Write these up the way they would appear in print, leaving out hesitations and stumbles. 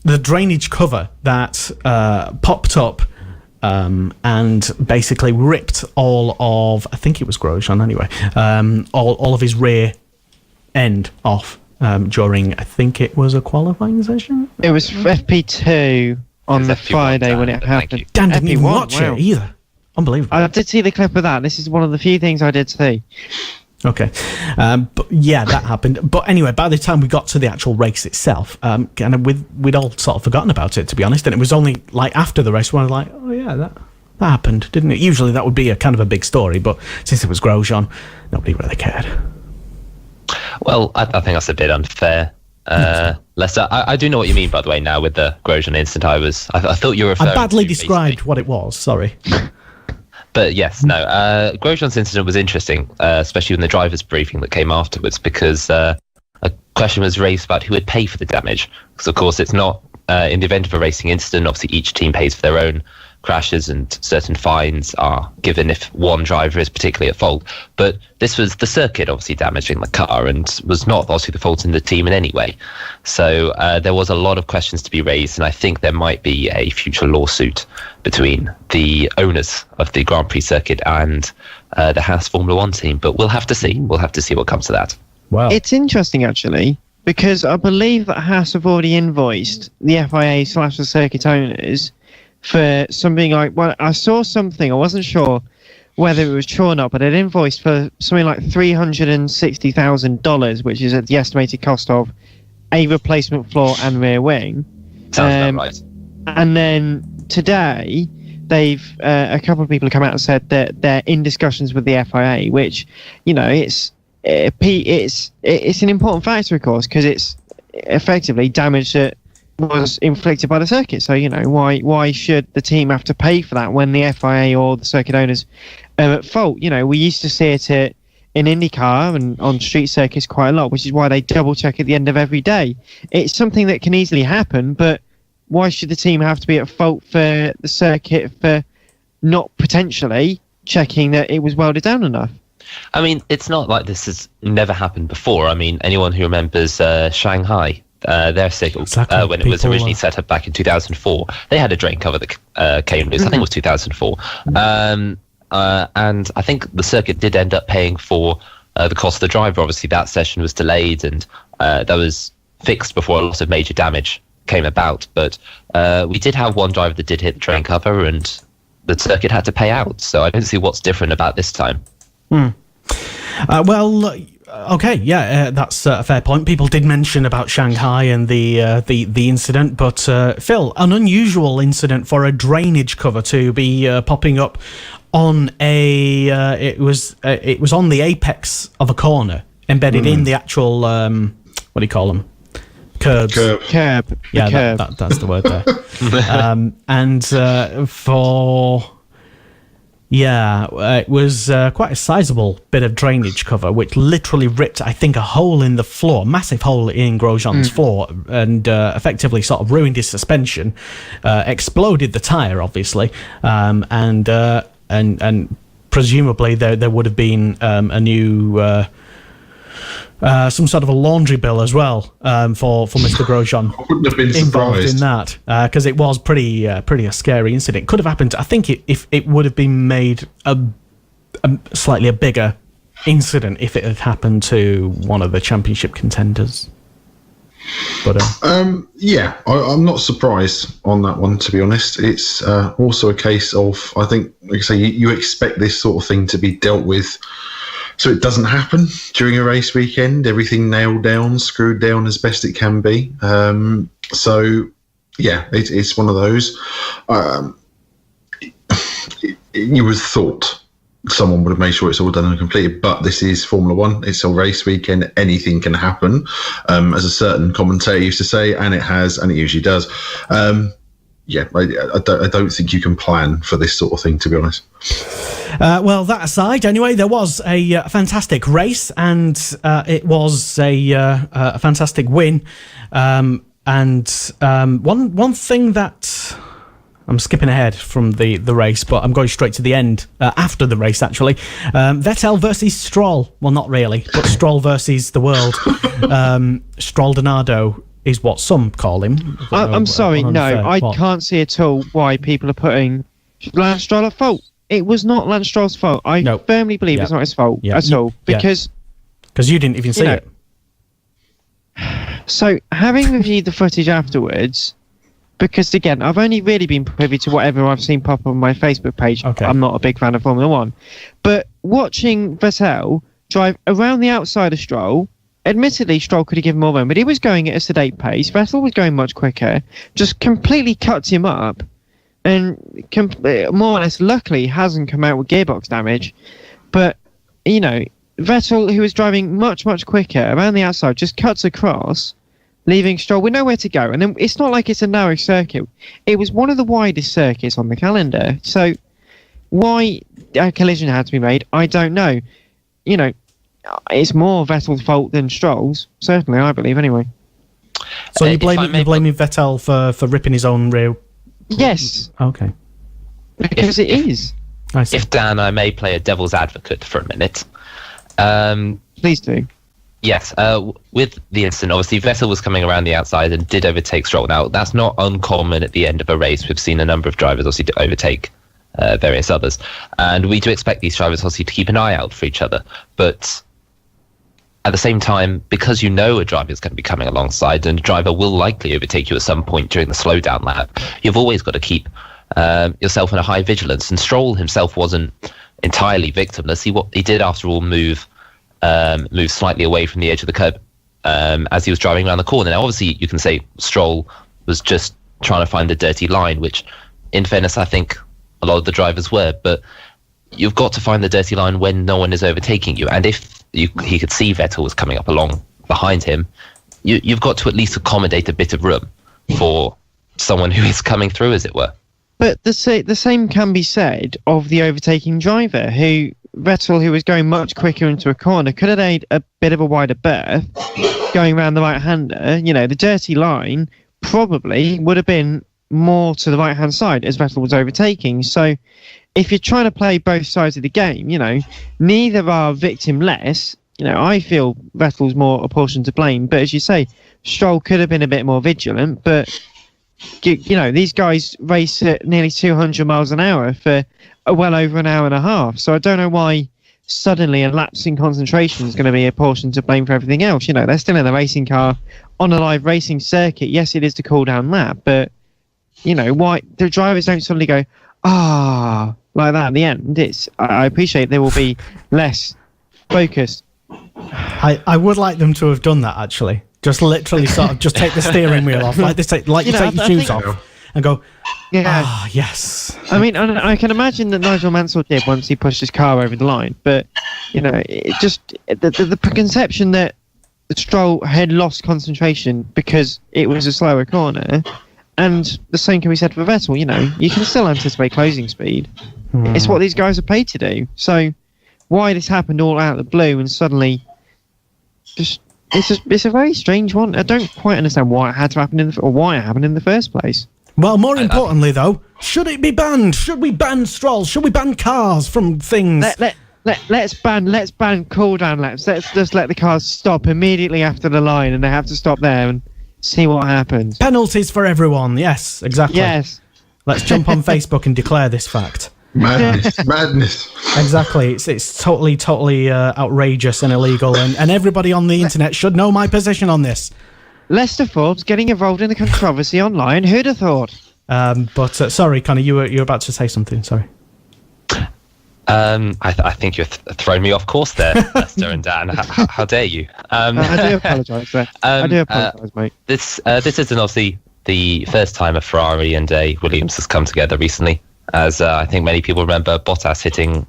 the drainage cover that popped up and basically ripped all of, I think it was Grosjean anyway, all of his rear end off during, I think it was a qualifying session? It was FP2 on the Friday when it happened. Dan didn't even watch it either. Unbelievable. I did see the clip of that. This is one of the few things I did see. Okay. But yeah, that happened. But anyway, by the time we got to the actual race itself, we'd all sort of forgotten about it, to be honest. And it was only like after the race when I was like, oh yeah, that happened, didn't it? Usually that would be a kind of a big story, but since it was Grosjean, nobody really cared. Well, I think that's a bit unfair. Lester, I do know what you mean, by the way, now with the Grosjean incident. I thought you were referring I badly to described what it was, sorry. But yes, no, Grosjean's incident was interesting, especially in the driver's briefing that came afterwards, because a question was raised about who would pay for the damage. Because, of course, it's not, in the event of a racing incident, obviously each team pays for their own crashes and certain fines are given if one driver is particularly at fault. But this was the circuit obviously damaging the car and was not obviously the fault in the team in any way. So there was a lot of questions to be raised, and I think there might be a future lawsuit between the owners of the Grand Prix circuit and the Haas Formula One team. But we'll have to see. We'll have to see what comes to that. Wow. It's interesting, actually, because I believe that Haas have already invoiced the FIA/the circuit owners for something like, well, I saw something, I wasn't sure whether it was true or not, but it invoiced for something like $360,000, which is at the estimated cost of a replacement floor and rear wing. Sounds about right. And then today, they've a couple of people have come out and said that they're in discussions with the FIA, which, you know, it's an important factor, of course, because it's effectively damage that was inflicted by the circuit. So, you know, why should the team have to pay for that when the FIA or the circuit owners are at fault? You know, we used to see it in IndyCar and on street circuits quite a lot, which is why they double check at the end of every day. It's something that can easily happen, but why should the team have to be at fault for the circuit for not potentially checking that it was welded down enough? I mean, it's not like this has never happened before. I mean, anyone who remembers Shanghai, their circuit, exactly. When it was originally set up back in 2004, they had a drain cover that came loose. I think it was 2004. And I think the circuit did end up paying for the cost of the driver. Obviously, that session was delayed and that was fixed before a lot of major damage came about. But we did have one driver that did hit the drain cover and the circuit had to pay out. So I don't see what's different about this time. Well, okay, yeah, that's a fair point. People did mention about Shanghai and the incident, but Phil, an unusual incident for a drainage cover to be popping up on it was on the apex of a corner, embedded in the actual what do you call them? Curbs. Curb. Yeah, curb. that's the word there. It was quite a sizable bit of drainage cover, which literally ripped, I think, a hole in the floor, massive hole in Grosjean's floor, and effectively sort of ruined his suspension, exploded the tyre, obviously, and presumably there would have been a new... some sort of a laundry bill as well for Mr. Grosjean. I wouldn't have been involved surprised in that because it was pretty a scary incident. Could have happened. I think if it would have been made a slightly bigger incident if it had happened to one of the championship contenders. But I'm not surprised on that one, to be honest. It's also a case of, I think, like I say, you expect this sort of thing to be dealt with so it doesn't happen during a race weekend. Everything nailed down, screwed down as best it can be. It's one of those. You would have thought someone would have made sure it's all done and completed, but this is Formula One. It's a race weekend. Anything can happen, as a certain commentator used to say, and it has, and it usually does. I don't think you can plan for this sort of thing, to be honest. Well, that aside, anyway, there was a fantastic race, and it was a fantastic win. One thing that... I'm skipping ahead from the race, but I'm going straight to the end, after the race, actually. Vettel versus Stroll. Well, not really, but Stroll versus the world. Stroll-Donado is what some call him. I'm sorry, no, I What? can't see at all why people are putting Lance Stroll at fault. It was not Lance Stroll's fault. I firmly believe it's not his fault at all, because you didn't even see it. So, having reviewed the footage afterwards, because again, I've only really been privy to whatever I've seen pop up on my Facebook page. Okay. I'm not a big fan of Formula One, but watching Vettel drive around the outside of Stroll, admittedly Stroll could have given more room, but he was going at a sedate pace. Vettel was going much quicker, just completely cuts him up, and more or less luckily hasn't come out with gearbox damage. But, you know, Vettel, who was driving much, much quicker around the outside, just cuts across, leaving Stroll with nowhere to go. And then it's not like it's a narrow circuit. It was one of the widest circuits on the calendar. So why a collision had to be made, I don't know. You know, it's more Vettel's fault than Stroll's. Certainly, I believe, anyway. So you're blaming Vettel for ripping his own rear? Yes. Okay. Because it is. I see. If, Dan, I may play a devil's advocate for a minute. Please do. Yes, with the incident, obviously Vettel was coming around the outside and did overtake Stroll. Now, that's not uncommon at the end of a race. We've seen a number of drivers obviously to overtake various others. And we do expect these drivers obviously to keep an eye out for each other. But at the same time, because you know a driver is going to be coming alongside and a driver will likely overtake you at some point during the slowdown lap, you've always got to keep yourself in a high vigilance. And Stroll himself wasn't entirely victimless. He did, after all, move slightly away from the edge of the curb as he was driving around the corner. Now, obviously, you can say Stroll was just trying to find the dirty line, which, in fairness, I think a lot of the drivers were. But you've got to find the dirty line when no one is overtaking you. And if he could see Vettel was coming up along behind him, you've got to at least accommodate a bit of room for someone who is coming through, as it were. But the same can be said of the overtaking driver, Vettel, who was going much quicker into a corner, could have made a bit of a wider berth going around the right-hander. You know, the dirty line probably would have been more to the right-hand side as Vettel was overtaking. So if you're trying to play both sides of the game, you know, neither are victimless. You know, I feel Vettel's more a portion to blame. But as you say, Stroll could have been a bit more vigilant. But, you know, these guys race at nearly 200 miles an hour for well over an hour and a half. So I don't know why suddenly a lapse in concentration is going to be a portion to blame for everything else. You know, they're still in a racing car on a live racing circuit. Yes, it is the cool down lap, but, you know, why the drivers don't suddenly go, like that at the end. I appreciate they will be less focused. I would like them to have done that, actually. Just literally sort of just take the steering wheel off, like you take your shoes off and go, yes. I mean, I can imagine that Nigel Mansell did once he pushed his car over the line, but, you know, it just, the conception that Stroll had lost concentration because it was a slower corner, and the same can be said for Vettel. You know, you can still anticipate closing speed. It's what these guys are paid to do. So why this happened all out of the blue and suddenly just it's a very strange one. I don't quite understand why it had to happen why it happened in the first place. Well, more importantly, though, should it be banned? Should we ban Stroll? Should we ban cars from things? Let's ban cool down laps. Let's just let the cars stop immediately after the line, and they have to stop there and see what happens. Penalties for everyone. Yes, exactly. Yes. Let's jump on Facebook and declare this fact. Madness. Exactly. It's totally outrageous and illegal, and everybody on the internet should know my position on this. Lester Forbes getting involved in the controversy online. Who'd have thought? But sorry, Conor, you were about to say something. Sorry. I think you're throwing me off course there, Lester and Dan. How dare you? I do apologise, sir. I do apologise, mate. This isn't obviously the first time a Ferrari and a Williams has come together recently. As I think many people remember Bottas hitting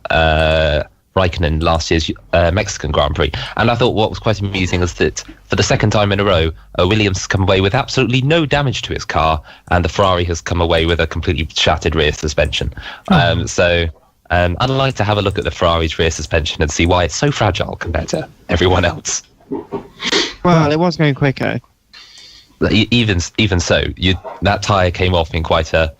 Raikkonen last year's Mexican Grand Prix. And I thought what was quite amusing is that for the second time in a row, Williams has come away with absolutely no damage to his car, and the Ferrari has come away with a completely shattered rear suspension. I'd like to have a look at the Ferrari's rear suspension and see why it's so fragile compared to everyone else. Well, it was going quicker. Even so, that tyre came off in quite a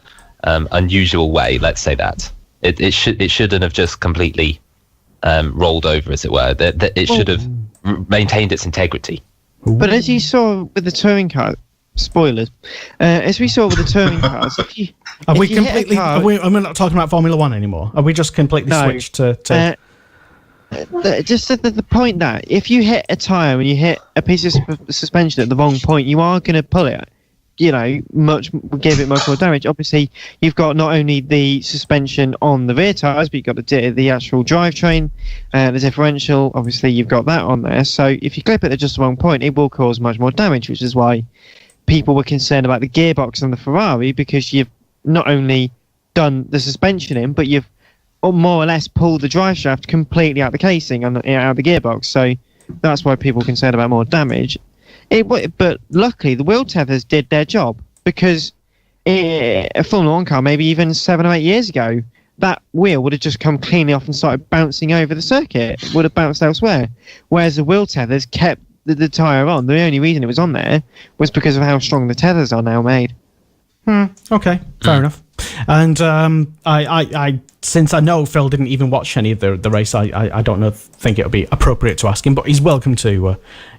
unusual way. Let's say that it shouldn't have just completely rolled over, as it were. That it should have maintained its integrity. But as you saw with the touring car, spoilers. As we saw with the touring cars, we're not talking about Formula One anymore. Are we just completely switched to? Just the point that if you hit a tyre and you hit a piece of suspension at the wrong point, you are going to pull it. Give it much more damage. Obviously, you've got not only the suspension on the rear tyres, but you've got the actual drivetrain, the differential. Obviously, you've got that on there. So if you clip it at just the wrong point, it will cause much more damage, which is why people were concerned about the gearbox on the Ferrari, because you've not only done the suspension in, but you've more or less pulled the drive shaft completely out the casing and out of the gearbox. So that's why people are concerned about more damage. But luckily, the wheel tethers did their job, because a Formula 1 car, maybe even 7 or 8 years ago, that wheel would have just come cleanly off and started bouncing over the circuit, would have bounced elsewhere. Whereas the wheel tethers kept the tyre on. The only reason it was on there was because of how strong the tethers are now made. Okay, fair enough. And I since I know Phil didn't even watch any of the race, I don't think it would be appropriate to ask him, but he's welcome to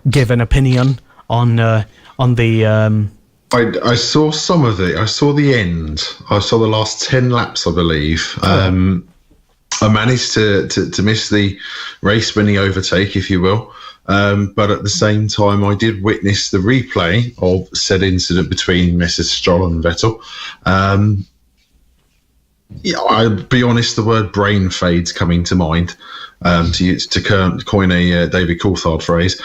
give an opinion on the. I saw some of it. I saw the end. I saw the last 10 laps, I believe. I managed to miss the race-winning overtake, if you will. But at the same time, I did witness the replay of said incident between Mrs. Stroll and Vettel. I'll be honest, the word brain fade's coming to mind, to coin a David Coulthard phrase.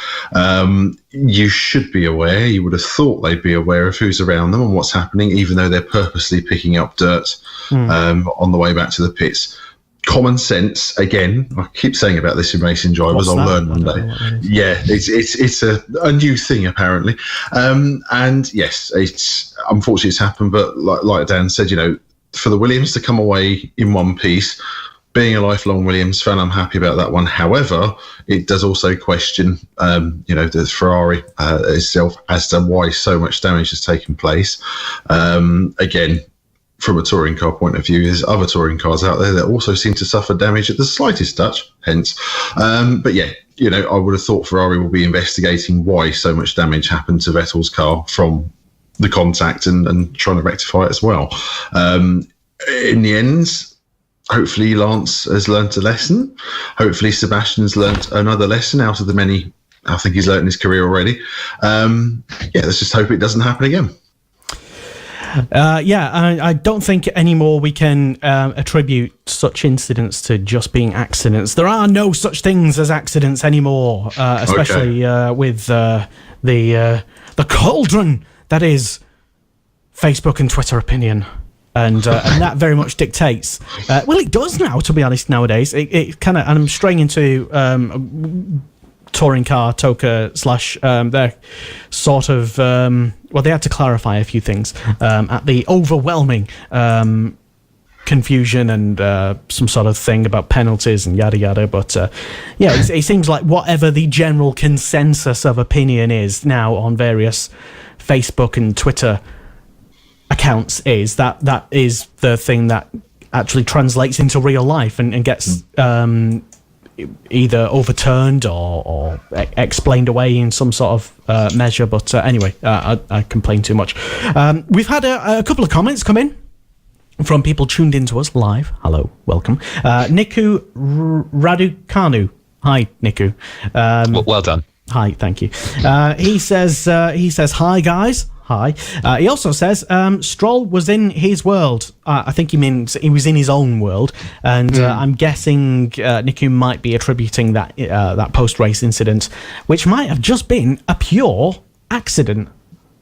You should be aware, you would have thought they'd be aware of who's around them and what's happening, even though they're purposely picking up dirt on the way back to the pits. Common sense, again, I keep saying about this in racing drivers, I'll learn one day. Yeah, it's a new thing, apparently. And yes, unfortunately it's happened, but like Dan said, for the Williams to come away in one piece, being a lifelong Williams fan, I'm happy about that one. However, it does also question, the Ferrari itself as to why so much damage has taken place. Again, from a touring car point of view, there's other touring cars out there that also seem to suffer damage at the slightest touch, hence. But yeah, I would have thought Ferrari will be investigating why so much damage happened to Vettel's car from the contact and trying to rectify it as well. In the end, hopefully Lance has learnt a lesson. Hopefully Sebastian's learnt another lesson out of the many I think he's learnt in his career already. Let's just hope it doesn't happen again. I don't think anymore we can attribute such incidents to just being accidents. There are no such things as accidents anymore, especially with the cauldron that is Facebook and Twitter opinion. And that very much dictates. It does now, to be honest, nowadays. It kind of, and I'm straying into touring car Toka / their sort of they had to clarify a few things at the overwhelming confusion and some sort of thing about penalties and yada yada, but it seems like whatever the general consensus of opinion is now on various Facebook and Twitter accounts is that is the thing that actually translates into real life and gets either overturned or explained away in some sort of measure. But anyway, I complain too much. We've had a couple of comments come in from people tuned into us live. Hello, welcome. Niku Raducanu. Hi, Niku. Well done. Hi, thank you. He says, hi, guys. Hi. He also says Stroll was in his world. I think he means he was in his own world, and I'm guessing Niku might be attributing that post-race incident, which might have just been a pure accident.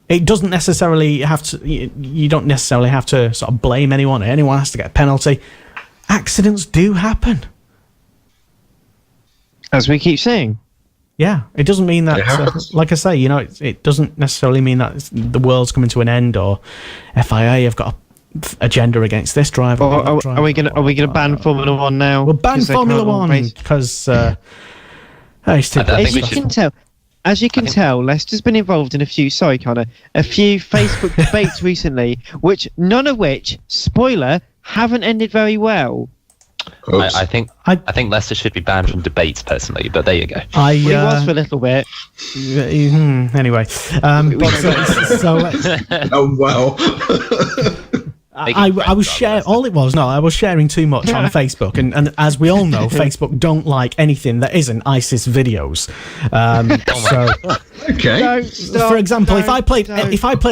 It doesn't necessarily have to. You don't necessarily have to sort of blame anyone. Anyone has to get a penalty. Accidents do happen, as we keep saying. Yeah, it doesn't mean that, like I say, it doesn't necessarily mean that the world's coming to an end or FIA have got an agenda against this driver. Are we gonna ban Formula One now? We'll ban Formula One because it's too bad. As you can tell, Lester's been involved in a few Facebook debates recently, none of which, spoiler, haven't ended very well. Oops. I think Lester should be banned from debates personally, but there you go. He was for a little bit. Anyway, Oh well. I was sharing. I was sharing too much on Facebook, and as we all know, Facebook don't like anything that isn't ISIS videos. Okay. For example, if I played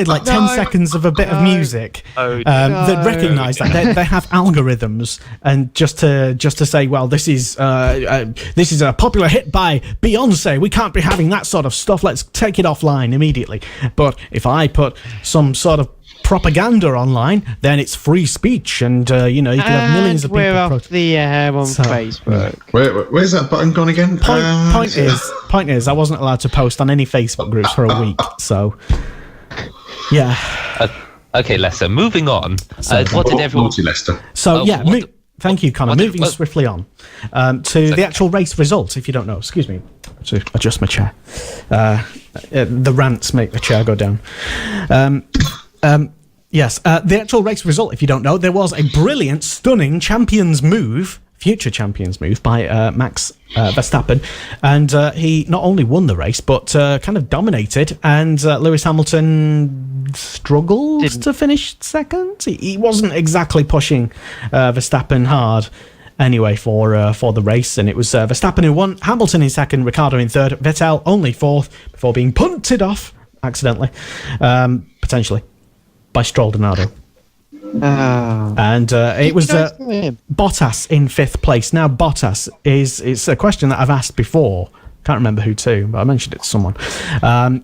like 10 seconds of a bit of music, they'd recognise that they have algorithms, and just to say, well, this is a popular hit by Beyonce. We can't be having that sort of stuff. Let's take it offline immediately. But if I put some sort of propaganda online, then it's free speech, and you can have millions of people. We're off the air on Facebook. Where's that button gone again? Point is, I wasn't allowed to post on any Facebook groups for a week, so yeah. Okay, Lester. Moving on. What did everyone? Lester. So thank you, Connor. Moving swiftly on to the actual race result. If you don't know, excuse me, to adjust my chair. The rants make the chair go down. Yes, the actual race result, if you don't know, there was a brilliant, stunning future champions move by Max Verstappen, and he not only won the race, but kind of dominated, and Lewis Hamilton struggled to finish second. He wasn't exactly pushing Verstappen hard anyway for the race, and it was Verstappen who won, Hamilton in second, Ricciardo in third, Vettel only fourth, before being punted off accidentally, potentially, by Stroldonado. And it was Bottas in fifth place. Now Bottas it's a question that I've asked before. Can't remember who to, but I mentioned it to someone.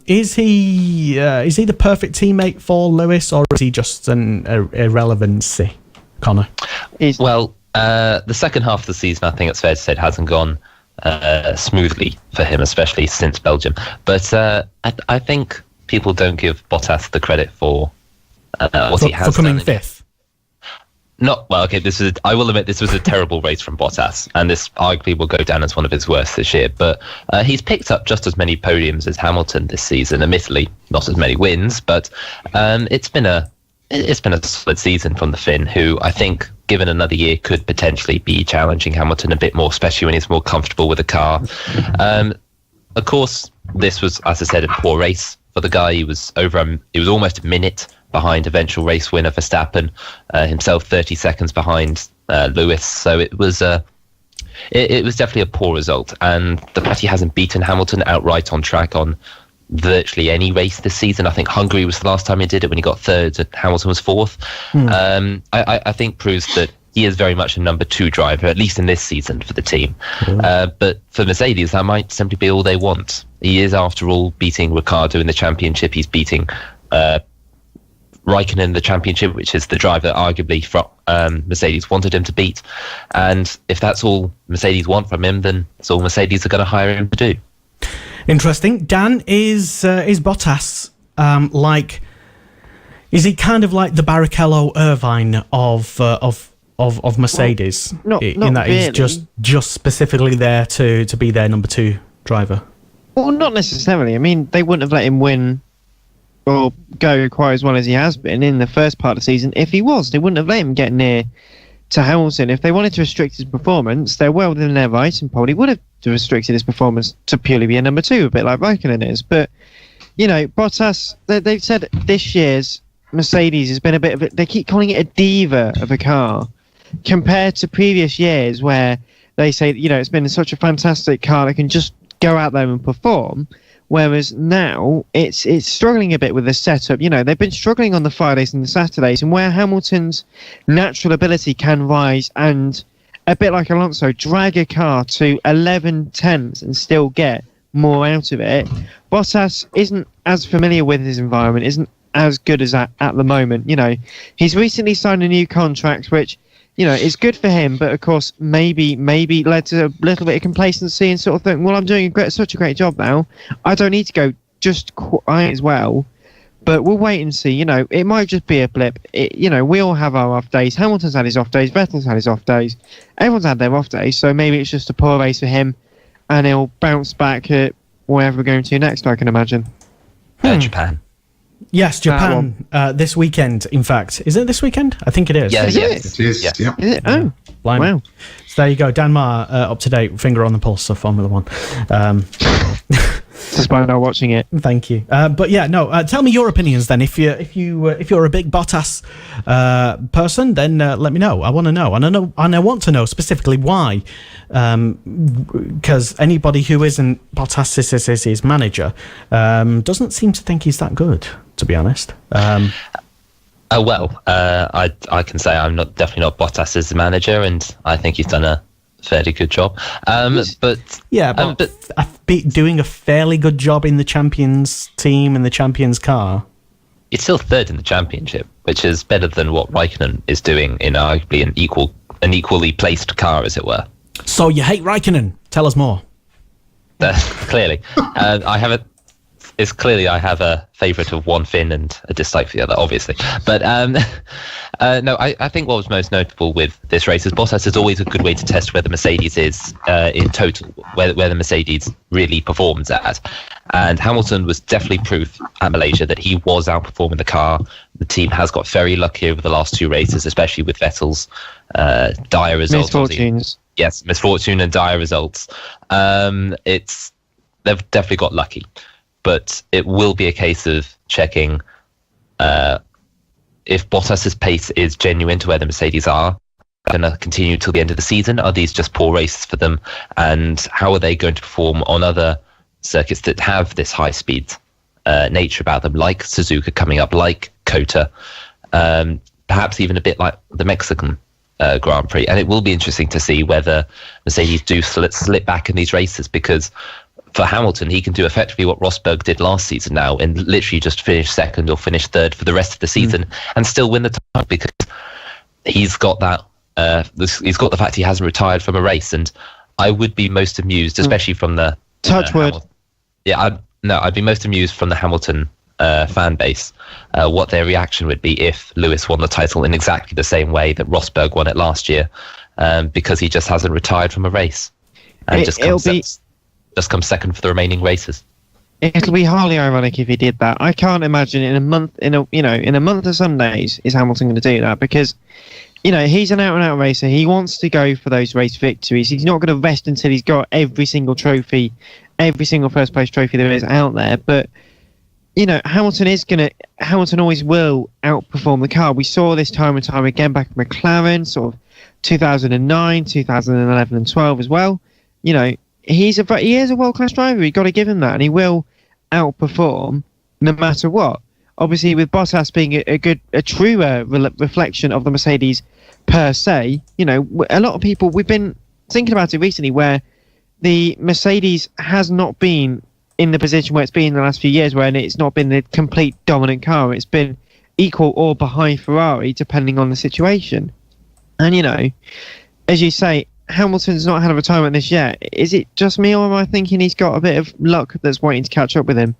Is he the perfect teammate for Lewis, or is he just an irrelevancy, Connor? Well, the second half of the season, I think it's fair to say, it hasn't gone smoothly for him, especially since Belgium. But I think people don't give Bottas the credit for what he has for coming done. Fifth. I will admit this was a terrible race from Bottas, and this arguably will go down as one of his worst this year. But he's picked up just as many podiums as Hamilton this season. Admittedly, not as many wins, but it's been a solid season from the Finn, who I think, given another year, could potentially be challenging Hamilton a bit more, especially when he's more comfortable with the car. Of course, this was, as I said, a poor race for the guy. He was almost a minute behind eventual race winner Verstappen, himself 30 seconds behind Lewis. So it was definitely a poor result. And the fact he hasn't beaten Hamilton outright on track on virtually any race this season. I think Hungary was the last time he did it, when he got third and Hamilton was fourth. I think proves that he is very much a number two driver, at least in this season, for the team. But for Mercedes, that might simply be all they want. He is, after all, beating Ricciardo in the championship. He's beating Raikkonen in the championship, which is the driver that arguably Mercedes wanted him to beat. And if that's all Mercedes want from him, then it's all Mercedes are going to hire him to do. Interesting. Dan, is Bottas is he kind of like the Barrichello Irvine of Mercedes? Not in that really. He's just specifically there to be their number two driver. Well, not necessarily. I mean, they wouldn't have let him win or go quite as well as he has been in the first part of the season if he was. They wouldn't have let him get near to Hamilton. If they wanted to restrict his performance, they're well within their right, and probably would have restricted his performance to purely be a number two, a bit like Raikkonen is. But, Bottas, they've said this year's Mercedes has been a bit of they keep calling it a diva of a car, compared to previous years where they say, it's been such a fantastic car that can just go out there and perform. Whereas now it's struggling a bit with the setup. They've been struggling on the Fridays and the Saturdays, and where Hamilton's natural ability can rise and, a bit like Alonso, drag a car to 11 tenths and still get more out of it, Bottas isn't as familiar with his environment, isn't as good as at the moment. He's recently signed a new contract, which is good for him, but of course maybe led to a little bit of complacency and sort of think, well, I'm doing such a great job now, I don't need to go just quite as well. But we'll wait and see. It might just be a blip. We all have our off days. Hamilton's had his off days, Vettel's had his off days, everyone's had their off days, so maybe it's just a poor race for him and he'll bounce back at wherever we're going to next, I can imagine. Japan. Yes, Japan, this weekend, in fact. Is it this weekend? I think it is. Yeah, Is yes. It is, yes. yeah. Is it? Oh, Blimey. wow. So there you go, Dan Marr, up to date, finger on the pulse of Formula One. Just by not watching it. Thank you. But yeah, no. Tell me your opinions then. If you're a big Bottas person, then let me know. I want to know, and I want to know specifically why. Because anybody who isn't Bottas' his manager doesn't seem to think he's that good, to be honest. I can say I'm definitely not Bottas' manager, and I think he's done a fairly good job. But doing a fairly good job in the champions team and the champions car. It's still third in the championship, which is better than what Raikkonen is doing in arguably an equally placed car, as it were. So you hate Raikkonen? Tell us more. Clearly, I have a favourite of one Finn and a dislike for the other, obviously. But no, I think what was most notable with this race is Bottas is always a good way to test where the Mercedes is in total, where the Mercedes really performs at. And Hamilton was definitely proof at Malaysia that he was outperforming the car. The team has got very lucky over the last two races, especially with Vettel's dire results. Misfortunes. Yes, misfortune and dire results. They've definitely got lucky. But it will be a case of checking if Bottas's pace is genuine to where the Mercedes are. Going to continue till the end of the season? Are these just poor races for them? And how are they going to perform on other circuits that have this high-speed nature about them, like Suzuka coming up, like Kota, perhaps even a bit like the Mexican Grand Prix? And it will be interesting to see whether Mercedes do slip back in these races, because for Hamilton, he can do effectively what Rosberg did last season now, and literally just finish second or finish third for the rest of the season and still win the time, because he's got that. He's got the fact he hasn't retired from a race, and I would be most amused, especially from the Touchwood. I'd be most amused from the Hamilton fan base, what their reaction would be if Lewis won the title in exactly the same way that Rosberg won it last year, because he just hasn't retired from a race and just comes second for the remaining races. It'll be highly ironic if he did that. I can't imagine in a month of Sundays is Hamilton going to do that, because he's an out-and-out racer. He wants to go for those race victories. He's not going to rest until he's got every single trophy, every single first-place trophy there is out there. But Hamilton always will outperform the car. We saw this time and time again back at McLaren, sort of 2009, 2011 and 12 as well. He is a world-class driver. You've got to give him that, and he will outperform no matter what. Obviously, with Bottas being a truer reflection of the Mercedes per se, a lot of people, we've been thinking about it recently, where the Mercedes has not been in the position where it's been in the last few years, where it's not been the complete dominant car. It's been equal or behind Ferrari, depending on the situation. And, as you say, Hamilton's not had a retirement this year. Is it just me, or am I thinking he's got a bit of luck that's waiting to catch up with him?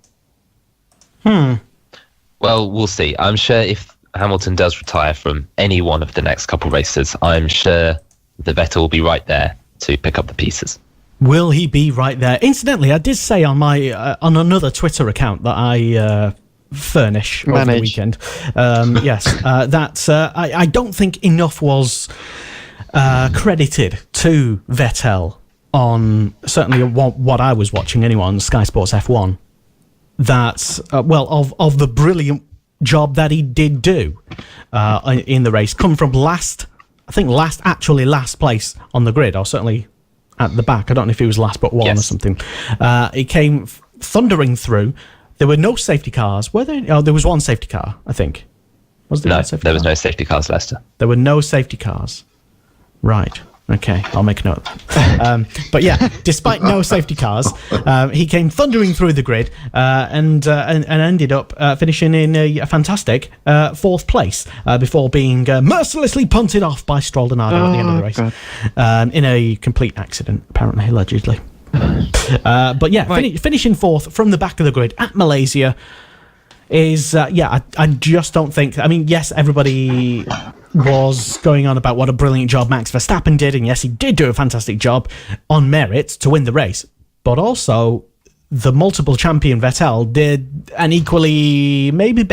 Well, we'll see. I'm sure if Hamilton does retire from any one of the next couple races, I'm sure the Vettel will be right there to pick up the pieces. Will he be right there? Incidentally, I did say on my on another Twitter account that I furnish over the weekend, that I don't think enough was credited to Vettel on certainly what I was watching anyway on Sky Sports F1. That of the brilliant job that he did do in the race, come from last place on the grid, or certainly at the back. I don't know if he was last but one or something. He came thundering through. There were no safety cars, were there? Oh, there was one safety car, I think. Was there? No, there was no safety cars, Lester. There were no safety cars. Right. Okay, I'll make a note of that. But yeah, despite no safety cars, he came thundering through the grid and ended up finishing in a fantastic fourth place before being mercilessly punted off by Stroll and Ardo at the end of the race in a complete accident, apparently, allegedly. But yeah, finishing fourth from the back of the grid at Malaysia is, I just don't think... I mean, yes, everybody was going on about what a brilliant job Max Verstappen did, and yes, he did do a fantastic job on merit to win the race, but also the multiple champion Vettel did an equally, maybe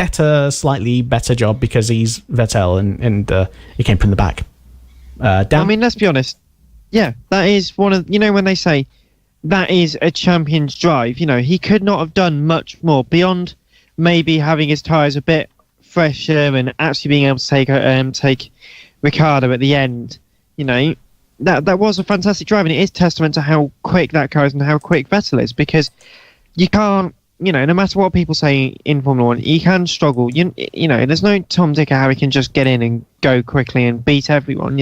slightly better job, because he's Vettel and he came from the back. I mean, let's be honest. Yeah, that is one of, when they say that is a champion's drive, he could not have done much more beyond maybe having his tyres a bit fresher and actually being able to take Ricciardo at the end. That was a fantastic drive, and it is testament to how quick that car is and how quick Vettel is, because you can't, no matter what people say in Formula 1, you can struggle. There's no Tom, Dick, or Harry can just get in and go quickly and beat everyone.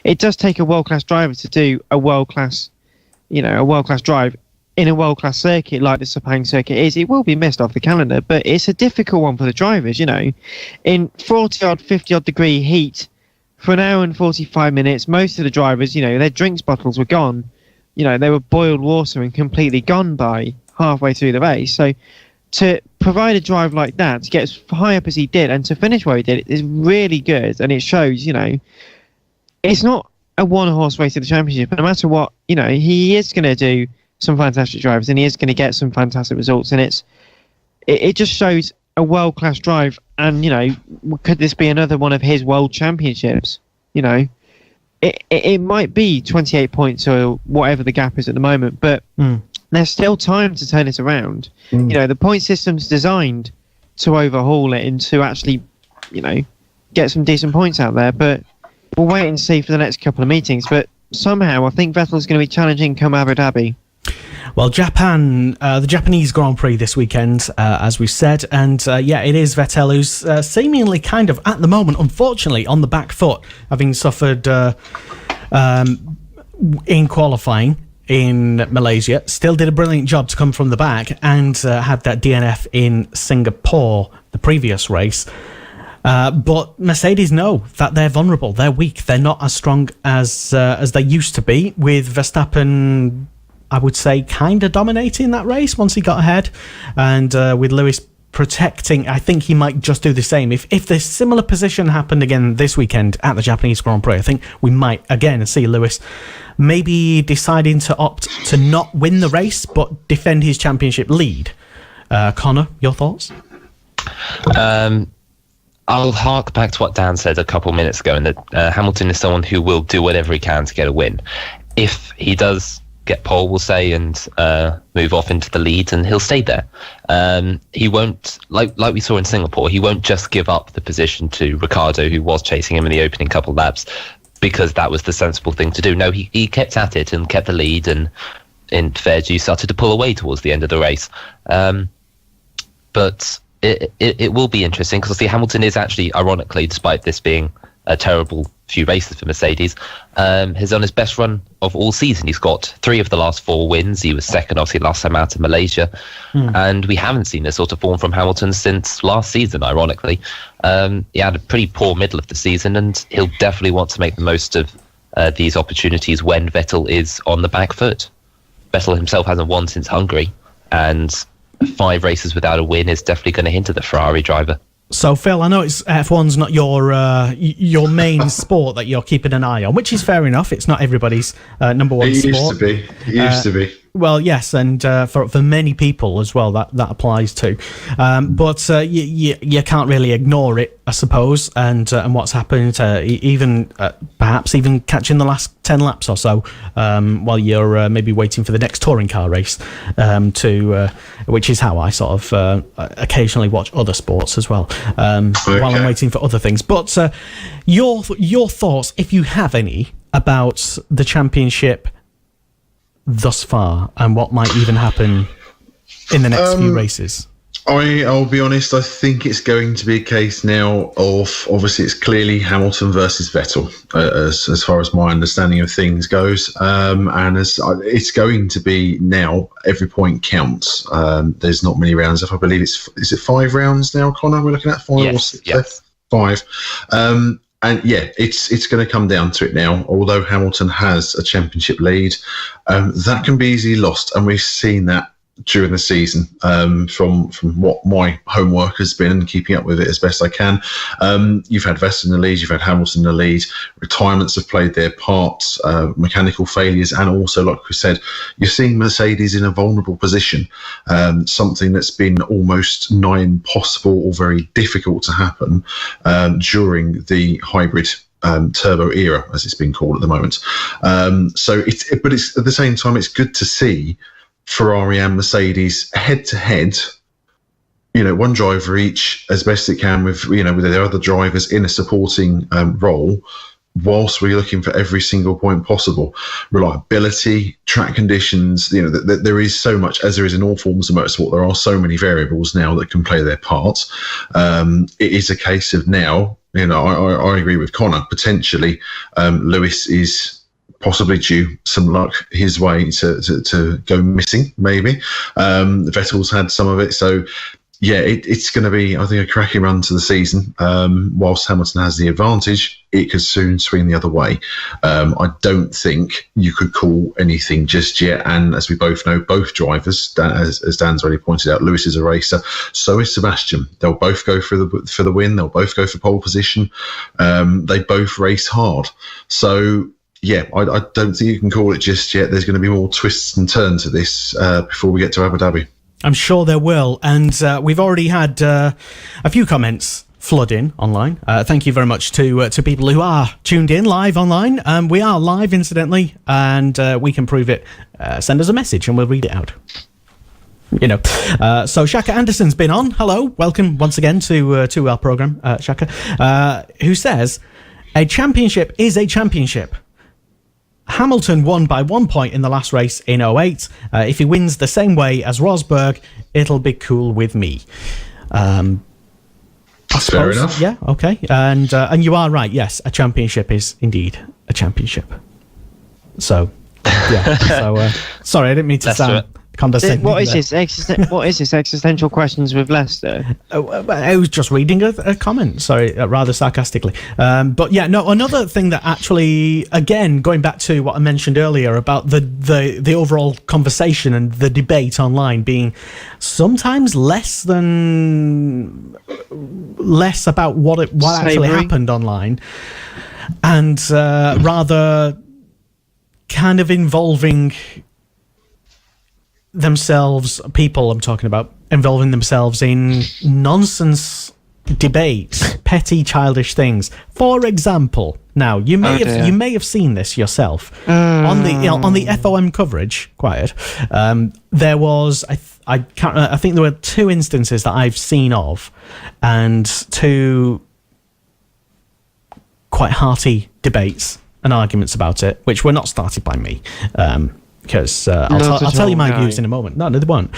It does take a world-class driver to do a world-class drive in a world-class circuit like the Sepang circuit is. It will be missed off the calendar, but it's a difficult one for the drivers. In 40-odd, 50-odd degree heat for an hour and 45 minutes, most of the drivers, their drinks bottles were gone. They were boiled water and completely gone by halfway through the race. So to provide a drive like that, to get as high up as he did and to finish where he did, is really good. And it shows, it's not a one-horse race of the championship. But no matter what, he is going to do some fantastic drives and he is going to get some fantastic results. And it just shows a world-class drive. And, could this be another one of his world championships? It might be 28 points or whatever the gap is at the moment, but there's still time to turn it around. The point system's designed to overhaul it and to actually, get some decent points out there. But we'll wait and see for the next couple of meetings. But somehow I think Vettel's going to be challenging come Abu Dhabi. Well, Japan, the Japanese Grand Prix this weekend, as we said, and it is Vettel who's seemingly kind of, at the moment, unfortunately, on the back foot, having suffered in qualifying in Malaysia. Still did a brilliant job to come from the back and had that DNF in Singapore, the previous race. But Mercedes know that they're vulnerable, they're weak, they're not as strong as they used to be, with Verstappen, I would say, kind of dominating that race once he got ahead, and with Lewis protecting. I think he might just do the same. If this similar position happened again this weekend at the Japanese Grand Prix, I think we might again see Lewis maybe deciding to opt to not win the race but defend his championship lead. Connor, your thoughts? I'll hark back to what Dan said a couple minutes ago, and that Hamilton is someone who will do whatever he can to get a win. If he does get pole, we'll say, and move off into the lead, and he'll stay there. He won't, like we saw in Singapore, he won't just give up the position to Ricciardo, who was chasing him in the opening couple of laps, because that was the sensible thing to do. No, he kept at it and kept the lead, and in fair due started to pull away towards the end of the race. But it will be interesting, because see, Hamilton is actually, ironically, despite this being a terrible few races for Mercedes, has on his best run of all season. He's got 3 of the last 4 wins. He was second, obviously, last time out in Malaysia. And we haven't seen this sort of form from Hamilton since last season, ironically. He had a pretty poor middle of the season, and he'll definitely want to make the most of these opportunities when Vettel is on the back foot. Vettel himself hasn't won since Hungary, and 5 races without a win is definitely going to hinder the Ferrari driver. So, Phil, I know F1's not your main sport that you're keeping an eye on, which is fair enough. It's not everybody's number one sport. It used to be. Well, yes, and for many people as well, that applies to. But you can't really ignore it, I suppose, and what's happened, even perhaps even catching the last 10 laps or so, while you're maybe waiting for the next touring car race, which is how I sort of occasionally watch other sports as well, while I'm waiting for other things. But your thoughts, if you have any, about the championship thus far, and what might even happen in the next few races? I'll be honest, I think it's going to be a case now of, obviously it's clearly Hamilton versus Vettel, as far as my understanding of things goes, and it's going to be now, every point counts. There's not many rounds left. I believe is it 5 rounds now, Connor, we're looking at 5 or 6 left? 5. And yeah, it's going to come down to it now. Although Hamilton has a championship lead, that can be easily lost, and we've seen that during the season, from what my homework has been and keeping up with it as best I can. You've had Vettel in the lead, you've had Hamilton in the lead, retirements have played their parts, mechanical failures, and also, like we said, you're seeing Mercedes in a vulnerable position, something that's been almost nigh impossible or very difficult to happen during the hybrid turbo era, as it's been called at the moment. But it's at the same time, it's good to see Ferrari and Mercedes head to head. One driver each, as best it can, with their other drivers in a supporting role, whilst we're looking for every single point possible. Reliability, track conditions, there is so much, as there is in all forms of motorsport, there are so many variables now that can play their part. It is a case of now, I agree with Connor, potentially Lewis is possibly due some luck his way to go missing, maybe. Vettel's had some of it, so yeah, it's going to be, I think, a cracking run to the season. Whilst Hamilton has the advantage, it could soon swing the other way. I don't think you could call anything just yet. And as we both know, both drivers, as Dan's already pointed out, Lewis is a racer. So is Sebastian. They'll both go for the win. They'll both go for pole position. They both race hard. So yeah, I don't think you can call it just yet. There's going to be more twists and turns to this before we get to Abu Dhabi. I'm sure there will, and we've already had a few comments flood in online. Thank you very much to people who are tuned in live online. We are live, incidentally, and we can prove it. Send us a message and we'll read it out. So Shaka Anderson's been on. Hello, welcome once again to our programme, Shaka, who says, a championship is a championship. Hamilton won by 1 point in the last race in 08. If he wins the same way as Rosberg, it'll be cool with me. Fair enough. Yeah, okay. And you are right. Yes, a championship is indeed a championship. So, yeah. Sorry, I didn't mean to sound condescending. What is this existential questions with Lester? I was just reading a comment, sorry, rather sarcastically. But yeah, no, another thing that actually, again, going back to what I mentioned earlier about the overall conversation and the debate online being sometimes less about what actually happened online, and rather kind of involving people I'm talking about, involving themselves in nonsense debates, petty, childish things. For example, now you may have seen this yourself on the FOM coverage. There was I think there were 2 instances that I've seen of, and 2 quite hearty debates and arguments about it, which were not started by me. Because I'll tell you my views in a moment. No, they won't.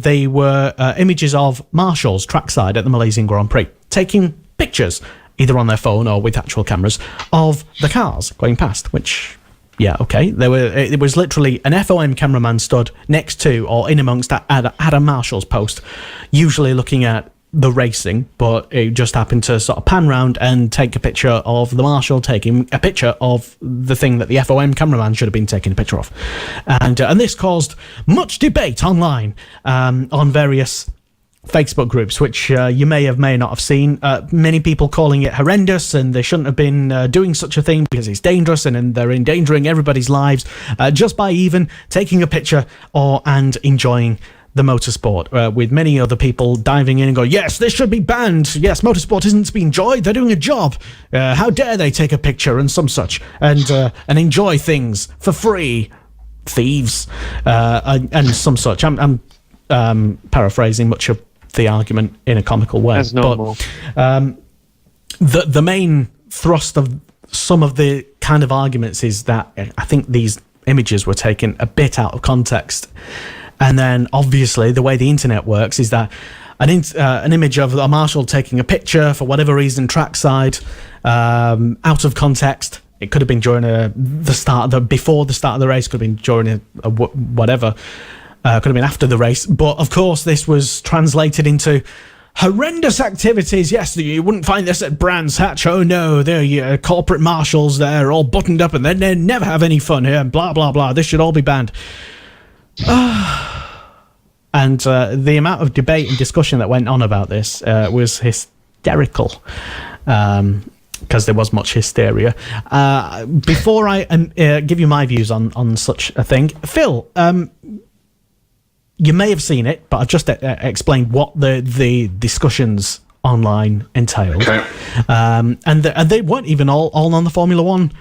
They were images of marshals trackside at the Malaysian Grand Prix, taking pictures, either on their phone or with actual cameras, of the cars going past, which, yeah, okay. It was literally an FOM cameraman stood next to or in amongst at a marshal's post, usually looking at the racing, but it just happened to sort of pan round and take a picture of the marshal taking a picture of the thing that the FOM cameraman should have been taking a picture of, and this caused much debate online on various Facebook groups, which you may not have seen. Many people calling it horrendous, and they shouldn't have been doing such a thing because it's dangerous, and they're endangering everybody's lives just by even taking a picture and enjoying the motorsport, with many other people diving in and going, yes, this should be banned. Yes, motorsport isn't to be enjoyed. They're doing a job. How dare they take a picture and some such and enjoy things for free, thieves, and some such. I'm paraphrasing much of the argument in a comical way. That's normal. But the main thrust of some of the kind of arguments is that I think these images were taken a bit out of context. And then, obviously, the way the internet works is that an image of a marshal taking a picture, for whatever reason, trackside, out of context. It could have been during before the start of the race, could have been during whatever, could have been after the race. But, of course, this was translated into horrendous activities. Yes, you wouldn't find this at Brands Hatch. Oh, no, they're corporate marshals. They're all buttoned up and they never have any fun here, and blah, blah, blah. This should all be banned. And the amount of debate and discussion that went on about this was hysterical, because there was much hysteria. Before I give you my views on such a thing, Phil, you may have seen it, but I've just explained what the discussions online entailed. Okay. And they weren't even all on the Formula One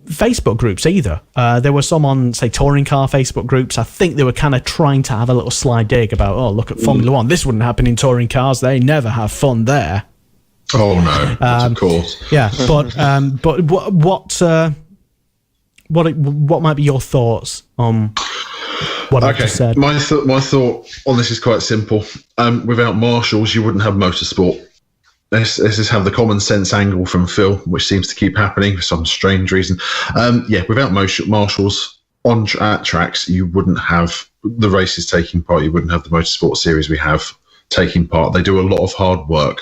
Facebook groups either. There were some on, say, touring car Facebook groups. I think they were kind of trying to have a little sly dig about, oh, look at Formula One. This wouldn't happen in touring cars. They never have fun there. Oh no, of course. Yeah, but what might be your thoughts on what I've just said? My thought on this is quite simple. Without marshals, you wouldn't have motorsport. Let's just have the common sense angle from Phil, which seems to keep happening for some strange reason. Without marshals at tracks, you wouldn't have the races taking part. You wouldn't have the motorsport series we have taking part. They do a lot of hard work.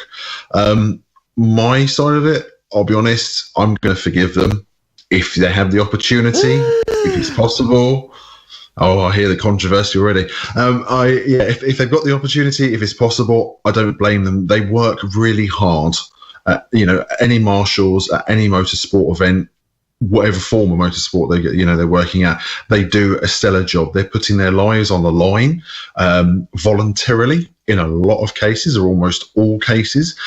My side of it, I'll be honest, I'm going to forgive them if they have the opportunity, if it's possible. Oh, I hear the controversy already. If they've got the opportunity, if it's possible, I don't blame them. They work really hard. Any marshals at any motorsport event, whatever form of motorsport they're working at, they do a stellar job. They're putting their lives on the line voluntarily in a lot of cases, or almost all cases.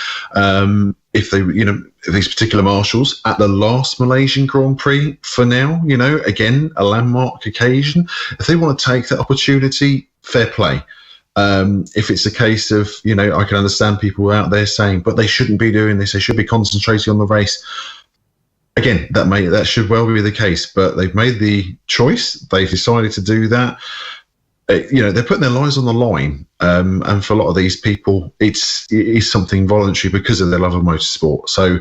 If these particular marshals at the last Malaysian Grand Prix for now, again, a landmark occasion, if they want to take that opportunity, fair play. If it's a case of, I can understand people out there saying, but they shouldn't be doing this, they should be concentrating on the race. Again, that should well be the case, but they've made the choice. They've decided to do that. They're putting their lives on the line, and for a lot of these people, it is something voluntary because of their love of motorsport. So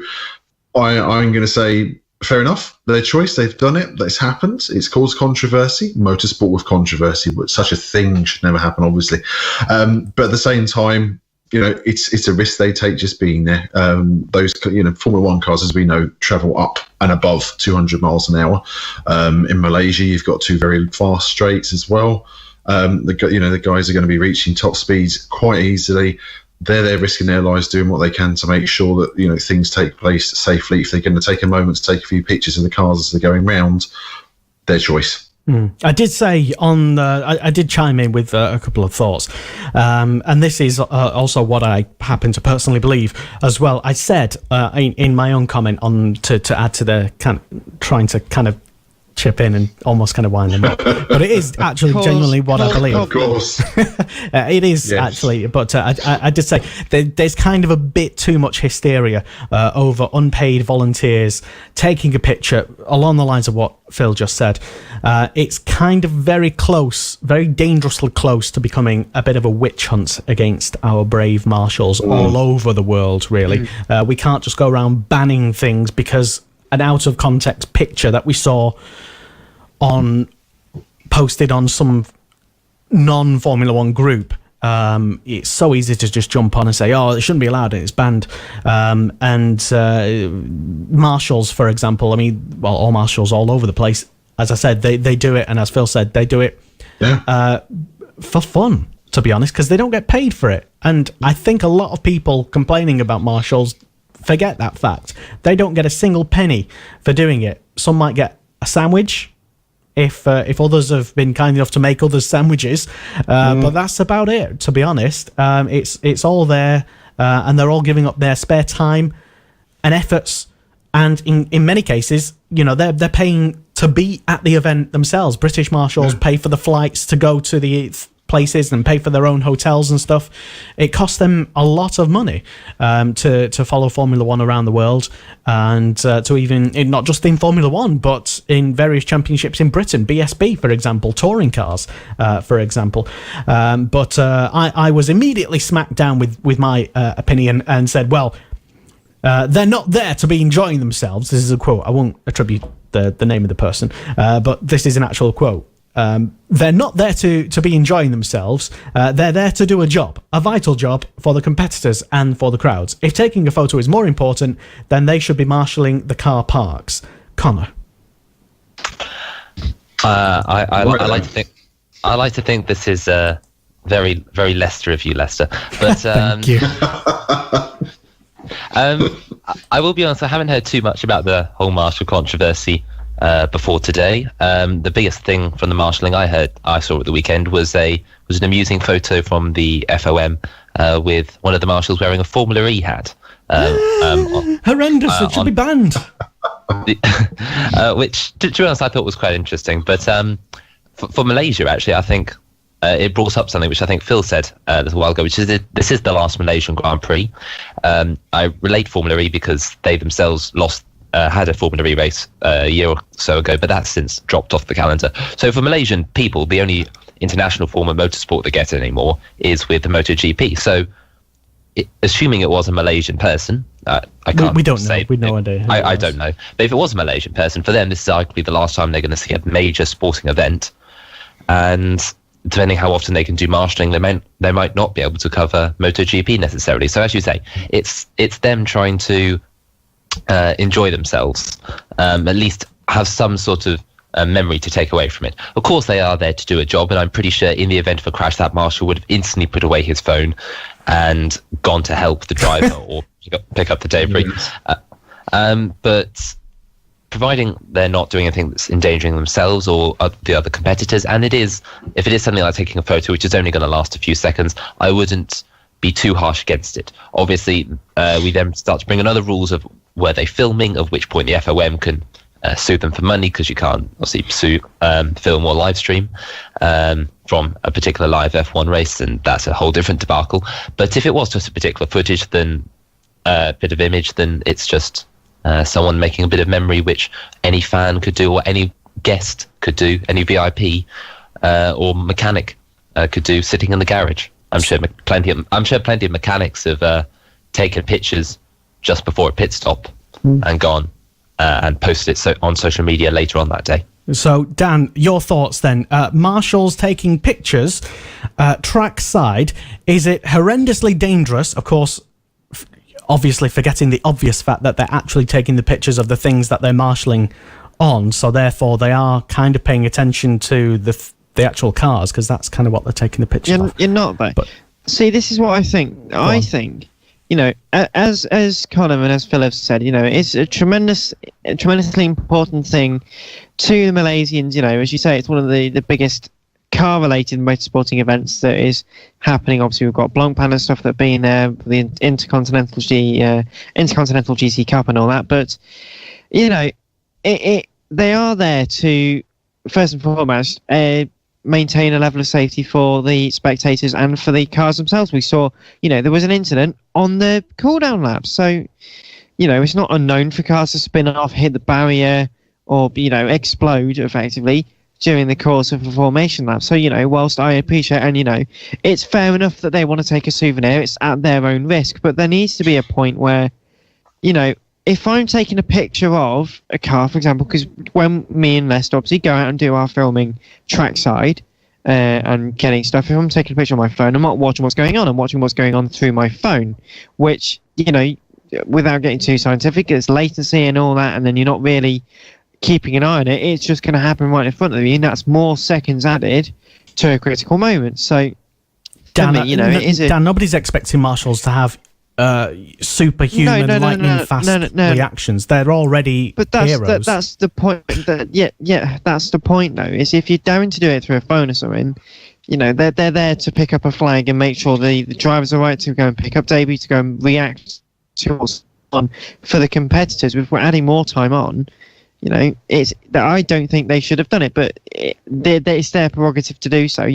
I'm going to say, fair enough, their choice. They've done it. That's happened. It's caused controversy. Motorsport with controversy, but such a thing should never happen, obviously. But at the same time, it's a risk they take just being there. Those, Formula One cars, as we know, travel up and above 200 miles an hour. In Malaysia, you've got two very fast straights as well. The guys are going to be reaching top speeds quite easily. They're risking their lives doing what they can to make sure that things take place safely. If they're going to take a moment to take a few pictures of the cars as they're going round, their choice. I did say I did chime in with a couple of thoughts, and this is also what I happen to personally believe as well. I said in my own comment on to add to the trying to kind of chip in and almost kind of wind them up, but it is actually genuinely what I believe. Of course, it is actually. But I did say there's kind of a bit too much hysteria over unpaid volunteers taking a picture along the lines of what Phil just said. It's kind of very close, very dangerously close to becoming a bit of a witch hunt against our brave marshals all over the world. Really, we can't just go around banning things because an out of context picture that we saw posted on some non-Formula One group. It's so easy to just jump on and say, oh, it shouldn't be allowed, it's banned. Marshals, for example, all marshals all over the place, as I said, they do it, and as Phil said, they do it for fun, to be honest, because they don't get paid for it. And I think a lot of people complaining about marshals forget that fact. They don't get a single penny for doing it. Some might get a sandwich if others have been kind enough to make others sandwiches, but that's about it, to be honest. It's all there, and they're all giving up their spare time and efforts, and in many cases, they're paying to be at the event themselves. British marshals pay for the flights to go to the places and pay for their own hotels and stuff. It costs them a lot of money to follow Formula One around the world, and to even not just in Formula One, but in various championships in Britain, BSB, for example, touring cars, for example. But I was immediately smacked down with my opinion and said, well, they're not there to be enjoying themselves. This is a quote. I won't attribute the name of the person, but this is an actual quote. They're not there to be enjoying themselves. They're there to do a job, a vital job for the competitors and for the crowds. If taking a photo is more important, then they should be marshalling the car parks. Connor. I like to think this is very, very Lester of you, Lester. But thank you. I will be honest, I haven't heard too much about the whole marshal controversy before today. The biggest thing from the marshalling I saw at the weekend was an amusing photo from the FOM with one of the marshals wearing a Formula E hat. Horrendous! It should be banned. Which, to be honest, I thought was quite interesting. But for Malaysia, actually, I think it brought up something which I think Phil said a little while ago, which is this is the last Malaysian Grand Prix. I relate Formula E because they themselves had a Formula E race a year or so ago, but that's since dropped off the calendar. So for Malaysian people, the only international form of motorsport they get anymore is with the MotoGP. So assuming it was a Malaysian person, I can't we don't say. know. We no idea. I don't know. But if it was a Malaysian person, for them, this is arguably the last time they're going to see a major sporting event. And depending how often they can do marshalling, they might not be able to cover MotoGP necessarily. So as you say, it's them trying to enjoy themselves, at least have some sort of memory to take away from it. Of course, they are there to do a job, and I'm pretty sure in the event of a crash, that marshal would have instantly put away his phone and gone to help the driver or pick up the debris. But providing they're not doing anything that's endangering themselves or the other competitors, and if it is something like taking a photo, which is only going to last a few seconds, I wouldn't be too harsh against it. Obviously, we then start to bring in other rules of were they filming, of which point the FOM can sue them for money, because you can't obviously film or live stream from a particular live F1 race, and that's a whole different debacle. But if it was just a particular footage, then a bit of image, then it's just someone making a bit of memory, which any fan could do, or any guest could do, any VIP or mechanic could do sitting in the garage. I'm sure plenty of mechanics have taken pictures just before a pit stop and gone and posted it on social media later on that day. So, Dan, your thoughts then. Marshals taking pictures trackside, is it horrendously dangerous? Of course, obviously forgetting the obvious fact that they're actually taking the pictures of the things that they're marshalling on, so therefore they are kind of paying attention to the actual cars, because that's kind of what they're taking the pictures of. You're not, though. But see, this is what I think. I think, as Colin and as Philip said, it's a tremendously important thing to the Malaysians. As you say, it's one of the biggest car-related motorsporting events that is happening. Obviously, we've got Blancpain and stuff that have been there for the Intercontinental GC Cup and all that. But they are there to, first and foremost, maintain a level of safety for the spectators and for the cars themselves. We saw, there was an incident on the cool-down lap. So, it's not unknown for cars to spin off, hit the barrier, or, explode, effectively, during the course of a formation lap. So, whilst I appreciate, and, it's fair enough that they want to take a souvenir, it's at their own risk, but there needs to be a point where, if I'm taking a picture of a car, for example, because when me and Lester obviously go out and do our filming trackside and getting stuff, if I'm taking a picture on my phone, I'm not watching what's going on. I'm watching what's going on through my phone, which, without getting too scientific, it's latency and all that, and then you're not really keeping an eye on it. It's just going to happen right in front of you, and that's more seconds added to a critical moment. So, Dan, Dan, nobody's expecting marshals to have superhuman lightning-fast reactions. They're already heroes. That's the point. That's the point, though. Is if you're daring to do it through a phone or something, they're there to pick up a flag and make sure the drivers are right to go and pick up debris, to go and react to what's on. For the competitors, if we're adding more time on, it's that I don't think they should have done it, but it's their prerogative to do so.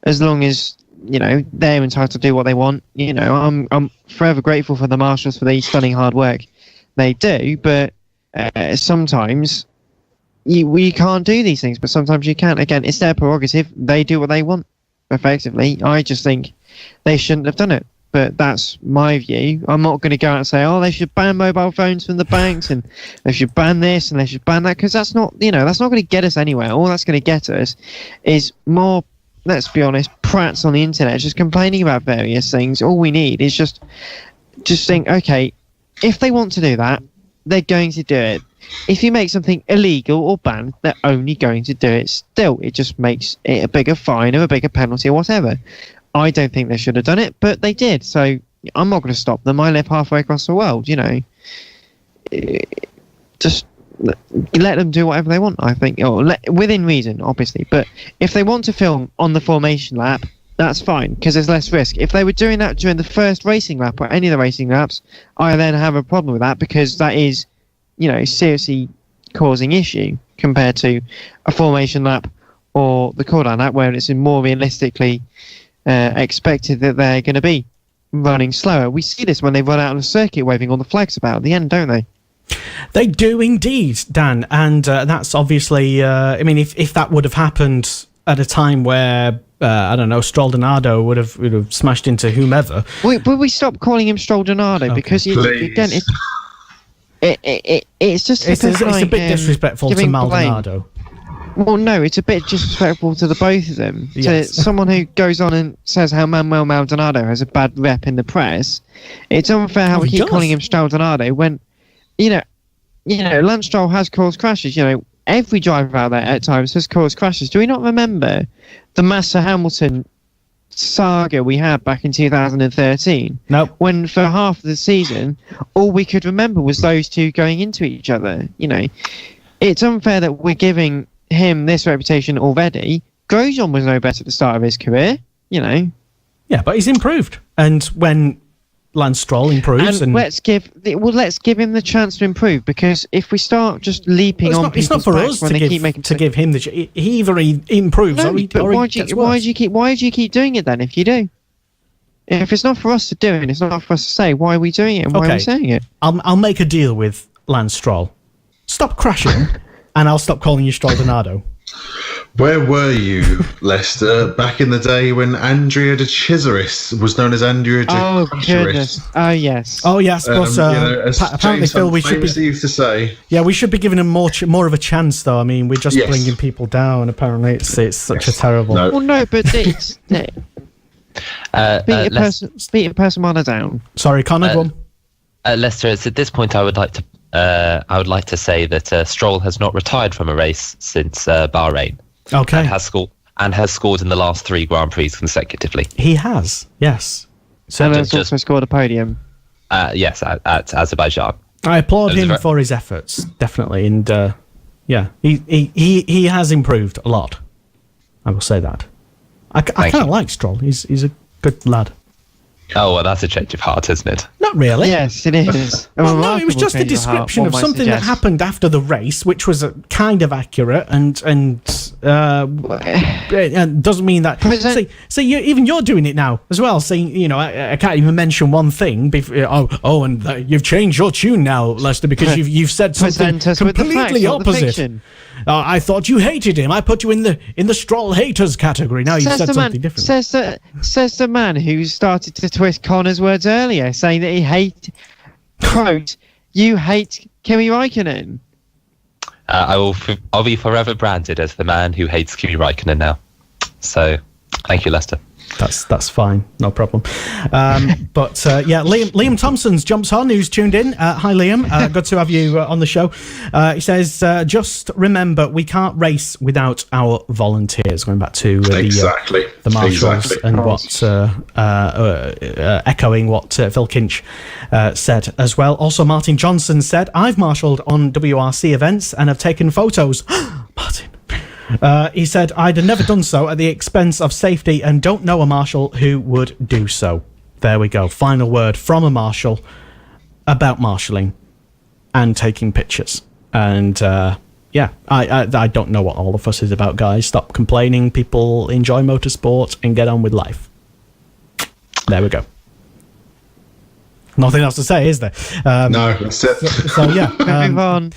As long as they're entitled to do what they want. I'm forever grateful for the marshals for the stunning hard work they do, but sometimes we can't do these things, but sometimes you can. Again, it's their prerogative. They do what they want, effectively. I just think they shouldn't have done it, but that's my view. I'm not going to go out and say, they should ban mobile phones from the banks, and they should ban this, and they should ban that, because that's not going to get us anywhere. All that's going to get us is more, let's be honest, prats on the internet just complaining about various things. All we need is just think, okay, if they want to do that, they're going to do it. If you make something illegal or banned, they're only going to do it still. It just makes it a bigger fine or a bigger penalty or whatever. I don't think they should have done it, but they did. So I'm not going to stop them. I live halfway across the world, Just let them do whatever they want, I think, within reason, obviously. But if they want to film on the formation lap, that's fine, because there's less risk. If they were doing that during the first racing lap or any of the racing laps, I then have a problem with that, because that is, seriously causing issue compared to a formation lap or the cooldown lap, where it's more realistically expected that they're going to be running slower. We see this when they run out on a circuit waving all the flags about at the end, don't they? They do indeed, Dan, and that's obviously. I mean, if that would have happened at a time where I don't know, Stroldonado would have smashed into whomever. Will we stop calling him Stroldonado? Okay. Because again, it's just it's a bit disrespectful to Maldonado. Well, no, it's a bit disrespectful to the both of them. Yes. To someone who goes on and says how Manuel Maldonado has a bad rep in the press, it's unfair how we keep calling him Stroldonado when, Lance Stroll has caused crashes. Every driver out there at times has caused crashes. Do we not remember the Massa Hamilton saga we had back in 2013? Nope. When for half of the season, all we could remember was those two going into each other. It's unfair that we're giving him this reputation already. Grosjean was no better at the start of his career, Yeah, but he's improved. And when Lance Stroll improves, and let's give him the chance to improve, because if we start just leaping on people's it's not for backs us when to they keep making give him the. He either he improves or he why gets do worse. you keep doing it then? If you do, if it's not for us to do it, it's not for us to say, why are we doing it and why are we saying it? I'll make a deal with Lance Stroll. Stop crashing, and I'll stop calling you Stroldonado. Where were you, Lester, back in the day when Andrea de Cesaris was known as Andrea de Oh, Crasheris? goodness. Oh, yes. Oh yes, but as apparently, James Phil, we should be. famously used to say. Yeah, we should be giving him more of a chance, though. I mean, we're just bringing people down. Apparently, it's such a terrible. No. Well, no, but it's beat a person on a down. Sorry, Connor. go on. Lester, it's at this point I would like to say that Stroll has not retired from a race since Bahrain. Okay. And has scored in the last 3 Grand Prix consecutively. He has, yes. So and has also scored a podium. Yes, at Azerbaijan. I applaud him for his efforts, definitely, and he has improved a lot. I will say that. I kind of like Stroll. He's a good lad. Oh, well, that's a change of heart, isn't it? Not really. Yes, it is. Well, no, it was just a description of something that happened after the race, which was kind of accurate, and doesn't mean that. See, you're doing it now as well. Saying, I can't even mention one thing. And you've changed your tune now, Lester, because you've said something completely opposite. I thought you hated him. I put you in the Stroll haters category. Now you've said something different. Says the man who started to twist Connor's words earlier, saying that quote, you hate Kimi Räikkönen. I'll be forever branded as the man who hates Kimi Räikkönen now. So, thank you, Lester. That's fine, no problem. But Liam Thompson's jumps on, who's tuned in. Hi, Liam. Good to have you on the show. He says, just remember, we can't race without our volunteers. Going back to the marshals and what echoing what Phil Kinch said as well. Also, Martin Johnson said, I've marshalled on WRC events and have taken photos. Martin. He said, I'd have never done so at the expense of safety and don't know a marshal who would do so. There we go. Final word from a marshal about marshalling and taking pictures. And I don't know what all of us is about, guys. Stop complaining. People enjoy motorsport and get on with life. There we go. Nothing else to say, is there? No, that's it. So yeah. Move on.